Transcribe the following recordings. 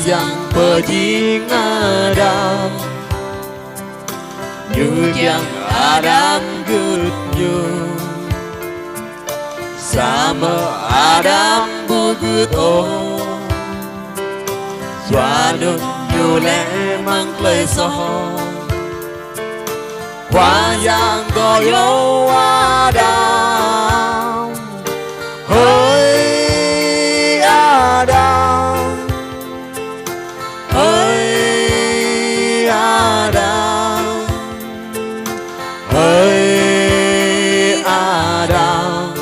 yang pejing Adam như yang Adam gutnya sama Adam begitu suanu nyule mangkleso yang goyo Adam hỡi Adam hỡi Adam hỡi Adam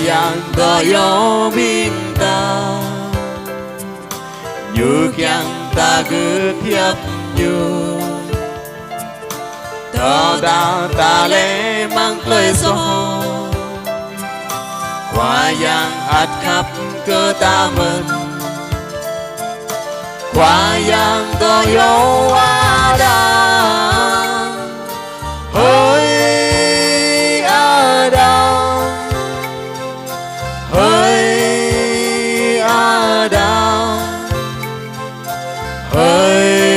yang goyo bintang như yang ta cứ thiệp như ta lẽ mang lời gió yang ắt khắp cơ ta mình yang goyo Adam hỡi Adam hỡi Adam hỡi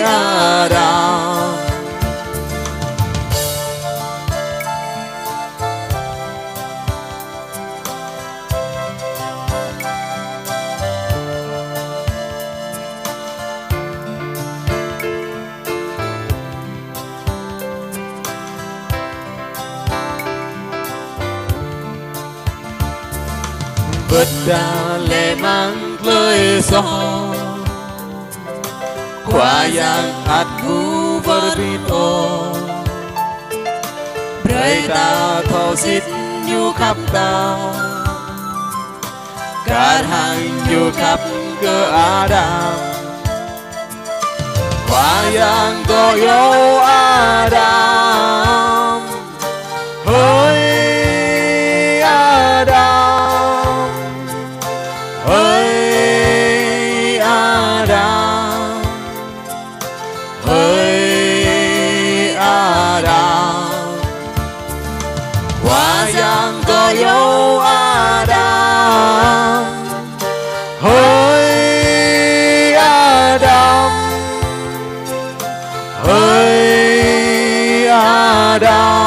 Adam vượt đà lệ mang lời gió yang at ku berbito berita thosit nyu khắp ta cả hàng nyu khắp ke Adam yang goyo Adam hỡi Adam hỡi Adam hỡi Adam yang goyo Adam hỡi Adam hỡi Adam